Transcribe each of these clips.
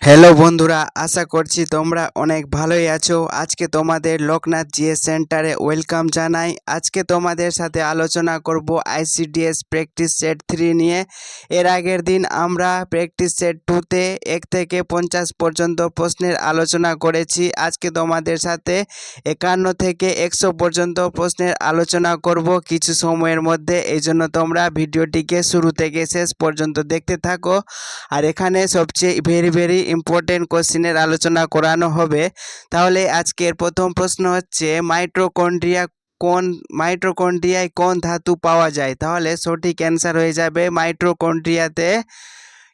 Hello বন্ধুরা, আশা করছি তোমরা অনেক ভালোই আছো। আজকে তোমাদের লোকনাথ জিএস সেন্টারে ওয়েলকাম জানাই। আজকে তোমাদের সাথে আলোচনা করব আইসিডিএস প্র্যাকটিস সেট 3 নিয়ে। এর আগের দিন আমরা প্র্যাকটিস সেট 2তে 1 থেকে 50 পর্যন্ত প্রশ্নের আলোচনা করেছি। আজকে তোমাদের সাথে 51 থেকে 100 পর্যন্ত প্রশ্নের আলোচনা করব কিছু সময়ের মধ্যে। এই জন্য তোমরা ভিডিওটিকে শুরু থেকে শেষ পর্যন্ত দেখতে থাকো। আর এখানে সবচেয়ে ভেরি ইম্পর্টেন্ট কোশ্চেনের আলোচনা করানো হবে। তাহলে আজকের প্রথম প্রশ্ন হচ্ছে মাইটোকন্ড্রিয়ায় কোন ধাতু পাওয়া যায়? তাহলে সঠিক অ্যান্সার হয়ে যাবে মাইটোকন্ড্রিয়াতে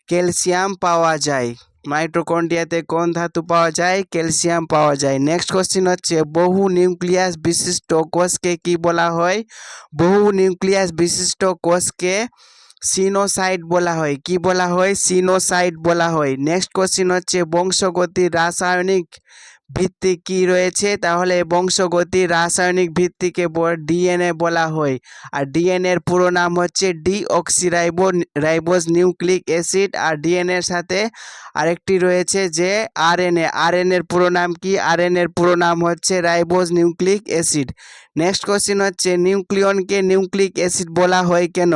ক্যালসিয়াম পাওয়া যায়। মাইটোকন্ড্রিয়াতে কোন ধাতু পাওয়া যায়? ক্যালসিয়াম পাওয়া যায়। নেক্সট কোশ্চেন হচ্ছে বহু নিউক্লিয়াস বিশিষ্ট কোষকে কি বলা হয়? বহু নিউক্লিয়াস বিশিষ্ট কোষকে সিনোসাইট বলা হয়। কি বলা হয়? সিনোসাইট বলা হয়। নেক্সট কোশ্চেন হচ্ছে বংশগতির রাসায়নিক ভিত্তি কি রয়েছে? তাহলে বংশগতির রাসায়নিক ভিত্তিকে ডিএনএ বলা হয়। আর ডিএনএ এর পুরো নাম হচ্ছে ডিঅক্সিরাইবোজ নিউক্লিক অ্যাসিড। আর ডিএনএ এর সাথে আরেকটি রয়েছে যে আরএনএ। আরএনএ এর পুরো নাম কি? আরএনএ এর পুরো নাম হচ্ছে ribose nucleic acid. Next question হচ্ছে নিউক্লিয়নকে নিউক্লিক অ্যাসিড বলা হয় কেন?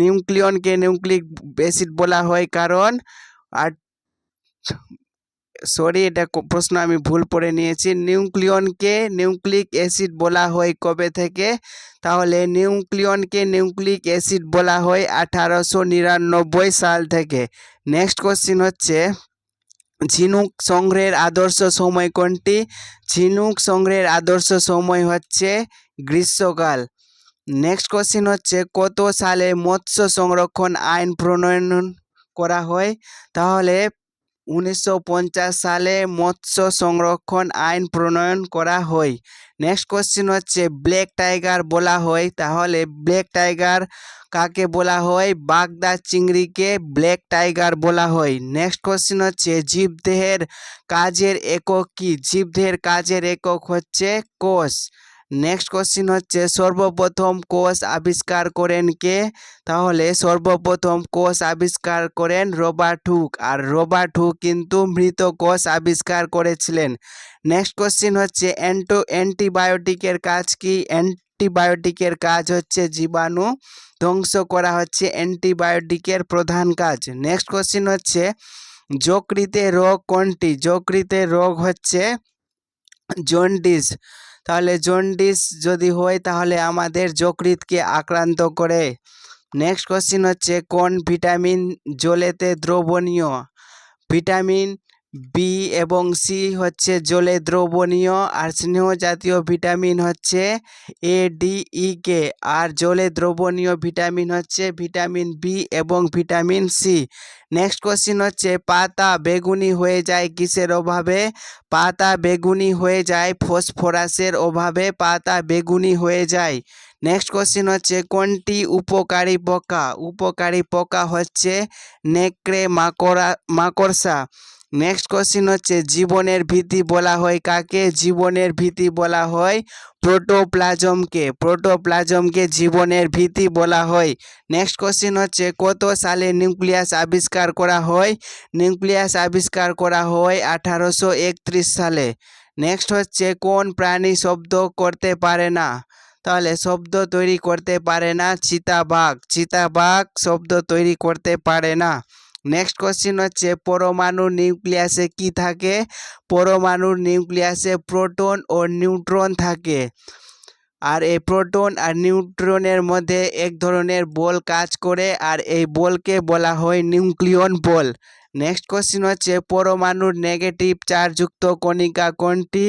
নিউক্লিয়নকে নিউক্লিক অ্যাসিড বলা হয় কারণ এটা প্রশ্ন আমি ভুল পড়ে নিয়েছি। নিউক্লিয়নকে নিউক্লিক অ্যাসিড বলা হয় কবে থেকে? তাহলে নিউক্লিয়নকে নিউক্লিক অ্যাসিড বলা হয় 1899 সাল থেকে। নেক্সট কোশ্চেন হচ্ছে ঝিনুক সংগ্রহের আদর্শ সময় কোনটি? ঝিনুক সংগ্রহের আদর্শ সময় হচ্ছে গ্রীষ্মকাল। নেক্সট কোশ্চেন হচ্ছে কত সালে মৎস্য সংরক্ষণ আইন প্রণয়ন করা হয়? তাহলে 1950 সালে মৎস্য সংরক্ষণ আইন প্রণয়ন করা হয়। নেক্সট কোশ্চেন হচ্ছে ব্ল্যাক টাইগার বলা হয়। তাহলে ব্ল্যাক টাইগার কাকে বলা হয়? বাগদা চিংড়িকে ব্ল্যাক টাইগার বলা হয়। নেক্সট কোশ্চেন হচ্ছে জীবদেহের কাজের একক কি? জীবদেহের কাজের একক হচ্ছে কোষ। নেক্সট কোশ্চেন হচ্ছে সর্বপ্রথম কোষ আবিষ্কার করেন কে? তাহলে সর্বপ্রথম কোষ আবিষ্কার করেন রবার্ট হুক। আর রবার্ট হুক কিন্তু মৃত কোষ আবিষ্কার করেছিলেন। নেক্সট কোশ্চেন হচ্ছে অ্যান্টিবায়োটিকের কাজ কি? অ্যান্টিবায়োটিকের কাজ হচ্ছে জীবাণু ধ্বংস করা হচ্ছে অ্যান্টিবায়োটিকের প্রধান কাজ। নেক্সট কোশ্চেন হচ্ছে যকৃতে রোগ কোনটি? যকৃতে রোগ হচ্ছে জন্ডিস। তাহলে জন্ডিস যদি হয় তাহলে আমাদের যকৃতকে আক্রান্ত করে। নেক্সট কোশ্চেন হচ্ছে কোন ভিটামিন জলেতে দ্রবণীয়? ভিটামিন বি এবং সি হচ্ছে জলে দ্রবণীয়। আর স্নেহ জাতীয় ভিটামিন হচ্ছে এ ডি ই কে। আর জলে দ্রবণীয় ভিটামিন হচ্ছে ভিটামিন বি এবং ভিটামিন সি। নেক্সট কোশ্চেন হচ্ছে পাতা বেগুনি হয়ে যায় কিসের অভাবে? পাতা বেগুনি হয়ে যায় ফসফরাসের অভাবে পাতা বেগুনি হয়ে যায়। নেক্সট কোশ্চেন হচ্ছে কোনটি উপকারী পোকা? উপকারী পোকা হচ্ছে নেকড়ে মাকড়সা। নেক্সট কোশ্চেন হচ্ছে জীবনের ভিত্তি বলা হয় কাকে? জীবনের ভিত্তি বলা হয় প্রোটোপ্লাজমকে। প্রোটোপ্লাজমকে জীবনের ভিত্তি বলা হয়। নেক্সট কোশ্চেন হচ্ছে কত সালে নিউক্লিয়াস আবিষ্কার করা হয়? নিউক্লিয়াস আবিষ্কার করা হয় 1831 সালে। নেক্সট হচ্ছে কোন প্রাণী শব্দ করতে পারে না? তাহলে শব্দ তৈরি করতে পারে না চিতাবাঘ। চিতাবাঘ শব্দ তৈরি করতে পারে না। নেক্সট কোশ্চেন হচ্ছে পরমাণুর নিউক্লিয়াসে কি থাকে? পরমাণুর নিউক্লিয়াসে প্রোটন ও নিউট্রন থাকে। আর এই প্রোটন আর নিউট্রনের মধ্যে এক ধরনের বল কাজ করে, আর এই বলকে বলা হয় নিউক্লিয়ন বল। নেক্সট কোশ্চেন হচ্ছে পরমাণুর নেগেটিভ চার্জযুক্ত কণিকা কোনটি?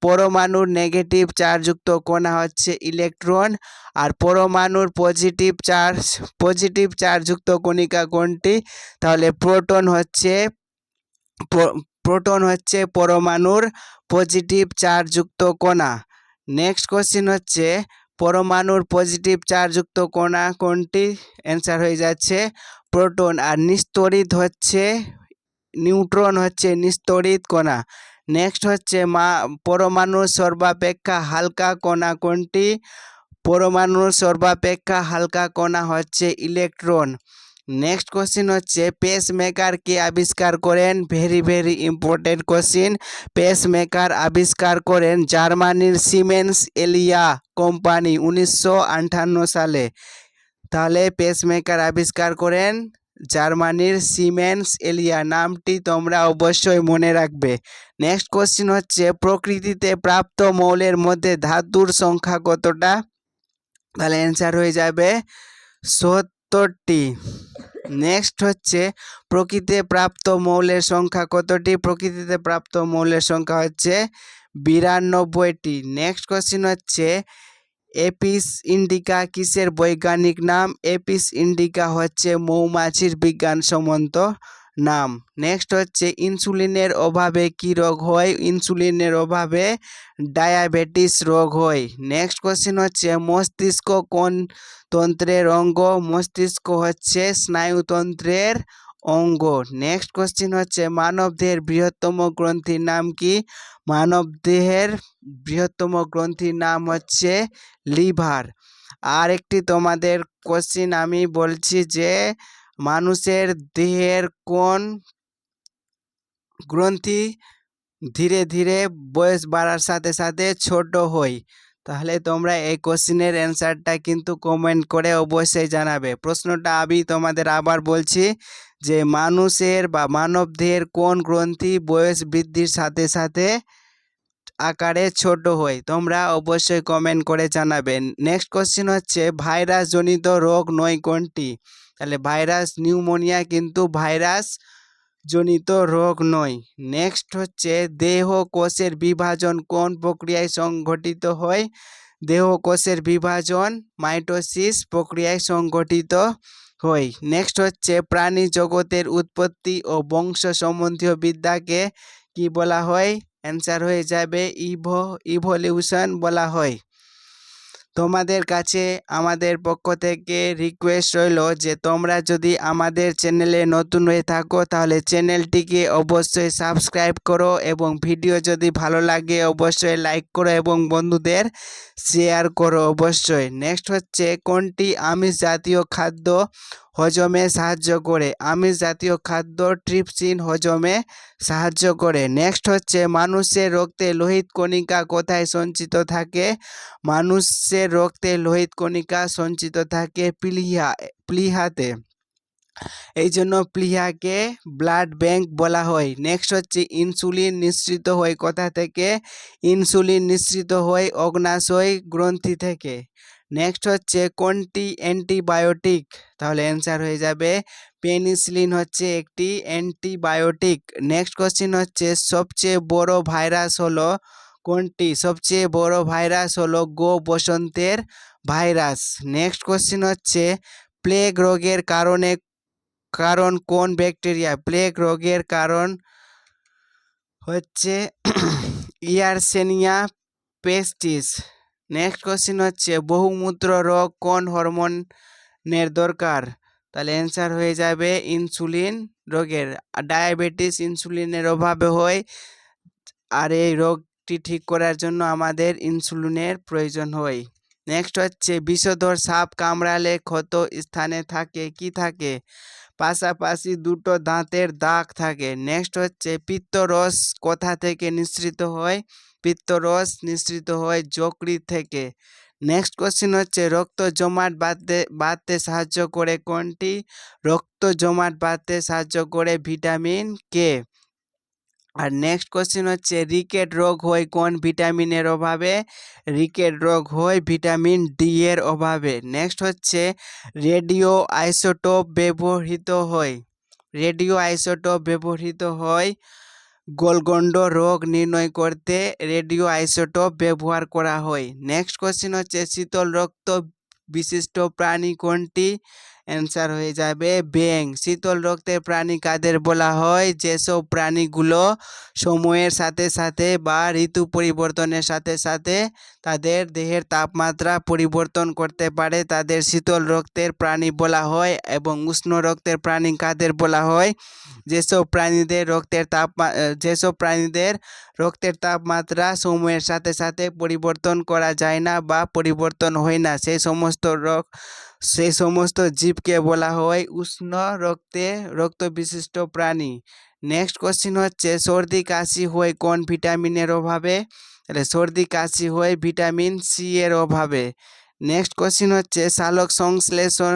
পরমাণুর নেগেটিভ চার্জযুক্ত কণা হচ্ছে ইলেকট্রন। আর পরমাণুর পজিটিভ চার্জযুক্ত কণিকা কোনটি? তাহলে প্রোটন হচ্ছে পরমাণুর পজিটিভ চার্জযুক্ত কণা। নেক্সট কোশ্চেন হচ্ছে পরমাণুর পজিটিভ চার্জযুক্ত কণা কোনটি? অ্যান্সার হয়ে যাচ্ছে প্রোটন। আর নিস্তড়িত হচ্ছে নিউট্রন হচ্ছে নিস্তড়িত কণা। নেক্সট হচ্ছে পরমাণুর সর্বাপেক্ষা হালকা কণা কোনটি? পরমাণুর সর্বাপেক্ষা হালকা কণা হচ্ছে ইলেকট্রন। নেক্সট কোশ্চিন হচ্ছে পেস মেকার কে আবিষ্কার করেন? Very very important question. Pace maker আবিষ্কার করেন জার্মানির সিমেন্স এলিয়া কোম্পানি 1958 সালে। তাহলে পেস মেকার আবিষ্কার করেন জার্মানির সিমেন্স এলিয়া, নামটি তোমরা অবশ্যই মনে রাখবে। নেক্সট কোশ্চিন হচ্ছে প্রকৃতিতে প্রাপ্ত মৌলের মধ্যে ধাতুর সংখ্যা কতটা? তাহলে অ্যান্সার হয়ে যাবে 70টি। নেক্সট হচ্ছে প্রকৃতিতে প্রাপ্ত মৌলের সংখ্যা কতটি? প্রকৃতিতে প্রাপ্ত মৌলের সংখ্যা হচ্ছে 92টি। নেক্সট কোশ্চিন হচ্ছে এপিস ইন্ডিকা কিসের বৈজ্ঞানিক নাম? এপিস ইন্ডিকা হচ্ছে মৌমাছির বিজ্ঞানসম্মত নাম। নেক্সট হচ্ছে ইনসুলিনের অভাবে কি রোগ হয়? ইনসুলিনের অভাবে ডায়াবেটিস রোগ হয়। নেক্সট কোশ্চিন হচ্ছে মস্তিষ্ক কোন তন্ত্রের অঙ্গ? মস্তিষ্ক হচ্ছে স্নায়ুতন্ত্রের অঙ্গ। নেক্সট কোশ্চিন হচ্ছে মানবদেহের বৃহত্তম গ্রন্থির নাম কি? মানবদেহের বৃহত্তম গ্রন্থির নাম হচ্ছে লিভার। আর একটি তোমাদের কোশ্চিন আমি বলছি যে মানুষের দেহের কোন গ্রন্থি ধীরে ধীরে বয়স বাড়ার সাথে সাথে ছোট হয়? তাহলে তোমরা এই কোশ্চিনের অ্যান্সারটা কিন্তু কমেন্ট করে অবশ্যই জানাবে। প্রশ্নটা আমি তোমাদের আবার বলছি যে মানুষের বা মানবদেহের কোন গ্রন্থি বয়স বৃদ্ধির সাথে সাথে আকারে ছোট হয়? তোমরা অবশ্যই কমেন্ট করে জানাবেন। নেক্সট কোশ্চিন হচ্ছে ভাইরাস জনিত রোগ নয় কোনটি? তাহলে ভাইরাস নিউমোনিয়া কিন্তু ভাইরাস জনিত রোগ নয়। নেক্সট হচ্ছে দেহ কোষের বিভাজন কোন প্রক্রিয়ায় সংঘটিত হয়? দেহ কোষের বিভাজন মাইটোসিস প্রক্রিয়ায় সংঘটিত হয়। নেক্সট হচ্ছে প্রাণী জগতের উৎপত্তি ও বংশ সম্বন্ধীয় বিদ্যাকে কি বলা হয়? অ্যান্সার হয়ে যাবে ইভলিউশন বলা হয়। তোমাদের কাছে আমাদের পক্ষ থেকে রিকোয়েস্ট রইল যে তোমরা যদি আমাদের চ্যানেলে নতুন হয়ে থাকো তাহলে চ্যানেলটিকে অবশ্যই সাবস্ক্রাইব করো এবং ভিডিও যদি ভালো লাগে অবশ্যই লাইক করো এবং বন্ধুদের শেয়ার করো অবশ্যই। নেক্সট হচ্ছে কোনটি আমিষ জাতীয় খাদ্য হজমে সাহায্য করে? আমিষ জাতীয় খাদ্য ট্রিপসিন হজমে সাহায্য করে। নেক্সট হচ্ছে মানুষের রক্তে লোহিত কণিকা কোথায় সঞ্চিত থাকে? মানুষের রক্তে লোহিত কণিকা সঞ্চিত থাকে প্লীহাতে। এই জন্য প্লীহাকে ব্লাড ব্যাংক বলা হয়। নেক্সট হচ্ছে ইনসুলিন নিঃসৃত হয় কোথা থেকে? ইনসুলিন নিঃসৃত হয় অগ্নাশয় গ্রন্থি থেকে। নেক্সট হচ্ছে কোনটি অ্যান্টিবায়োটিক? তাহলে অ্যান্সার হয়ে যাবে পেনিসিলিন হচ্ছে একটি অ্যান্টিবায়োটিক। নেক্সট কোশ্চিন হচ্ছে সবচেয়ে বড় ভাইরাস হলো কোনটি? সবচেয়ে বড় ভাইরাস হলো গো বসন্তের ভাইরাস। নেক্সট কোশ্চিন হচ্ছে প্লেগ রোগের কারণ কোন ব্যাকটেরিয়া? প্লেগ রোগের কারণ হচ্ছে ইয়ারসেনিয়া পেস্টিস। নেক্সট কোশ্চিন হচ্ছে বহুমূত্র রোগ কোন হরমোনের দরকার? তাহলে অ্যান্সার হয়ে যাবে ইনসুলিন রোগের। ডায়াবেটিস ইনসুলিনের অভাবে হয়, আর এই রোগটি ঠিক করার জন্য আমাদের ইনসুলিনের প্রয়োজন হয়। নেক্সট হচ্ছে বিষধর সাপ কামড়ালে ক্ষত স্থানে থাকে কি থাকে? পাশাপাশি দুটো দাঁতের দাগ থাকে। নেক্সট হচ্ছে পিত্তরস কোথা থেকে নিঃসৃত হয়? পিত্তরস নিঃসৃত হয় যকৃৎ থেকে। নেক্সট কোশ্চিন হচ্ছে রক্ত জমাট বাঁধতে সাহায্য করে কোনটি? রক্ত জমাট বাঁধতে সাহায্য করে ভিটামিন কে। আর নেক্সট কোশ্চিন হচ্ছে রিকেট রোগ হয় কোন ভিটামিনের অভাবে? রিকেট রোগ হয় ভিটামিন ডি এর অভাবে। নেক্সট হচ্ছে রেডিও আইসোটোপ ব্যবহৃত হয় গোলগন্ড রোগ নির্ণয় করতে রেডিও আইসোটোপ ব্যবহার করা হয়। নেক্সট কোশ্চিন হচ্ছে শীতল রক্ত বিশিষ্ট প্রাণী কোনটি? অ্যান্সার হয়ে যাবে ব্যাঙ। শীতল রক্তের প্রাণী কাদের বলা হয়? যেসব প্রাণীগুলো সময়ের সাথে সাথে বা ঋতু পরিবর্তনের সাথে সাথে তাদের দেহের তাপমাত্রা পরিবর্তন করতে পারে তাদের শীতল রক্তের প্রাণী বলা হয়। এবং উষ্ণ রক্তের প্রাণী কাদের বলা হয়? যেসব প্রাণীদের রক্তের তাপমাত্রা সময়ের সাথে সাথে পরিবর্তন করা যায় না বা পরিবর্তন হয় না, সেই সমস্ত সেই সমস্ত জীবকে বলা হয় উষ্ণ রক্ত বিশিষ্ট প্রাণী। নেক্সট কোশ্চিন হচ্ছে সর্দি কাশি হয় কোন ভিটামিনের অভাবে? তাহলে সর্দি কাশি হয় ভিটামিন সি এর অভাবে। নেক্সট কোশ্চিন হচ্ছে সালোক সংশ্লেষণ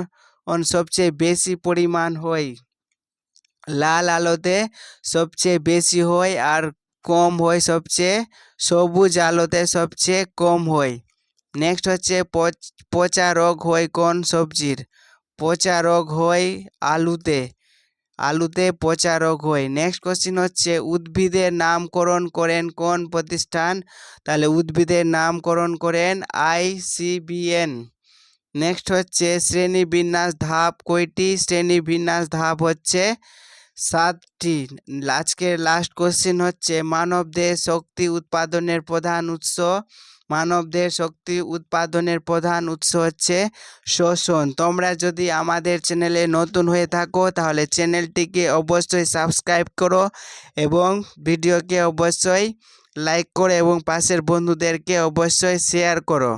সবচেয়ে বেশি পরিমাণ হয় লাল আলোতে সবচেয়ে বেশি হয় আর কম হয় সবচেয়ে সবুজ আলোতে সবচেয়ে কম হয়। নেক্সট হচ্ছে পচা রোগ হয় কোন সবজির? পচা রোগ হয় আলুতে পচা রোগ হয়। নেক্সট কোশ্চিন হচ্ছে উদ্ভিদের নামকরণ করেন কোন প্রতিষ্ঠান? তাহলে উদ্ভিদের নামকরণ করেন ICBN। নেক্সট হচ্ছে শ্রেণীবিন্যাস ধাপ কয়টি? শ্রেণীবিন্যাস ধাপ হচ্ছে 7টি। আজকের লাস্ট কোশ্চিন হচ্ছে মানবদেহ শক্তি উৎপাদনের প্রধান উৎস? মানবদেহ শক্তি উৎপাদনের প্রধান উৎস হচ্ছে শ্বসন। তোমরা যদি আমাদের চ্যানেলে নতুন হয়ে থাকো তাহলে চ্যানেলটিকে অবশ্যই সাবস্ক্রাইব করো এবং ভিডিওকে অবশ্যই লাইক করো এবং পাশের বন্ধুদেরকে অবশ্যই শেয়ার করো।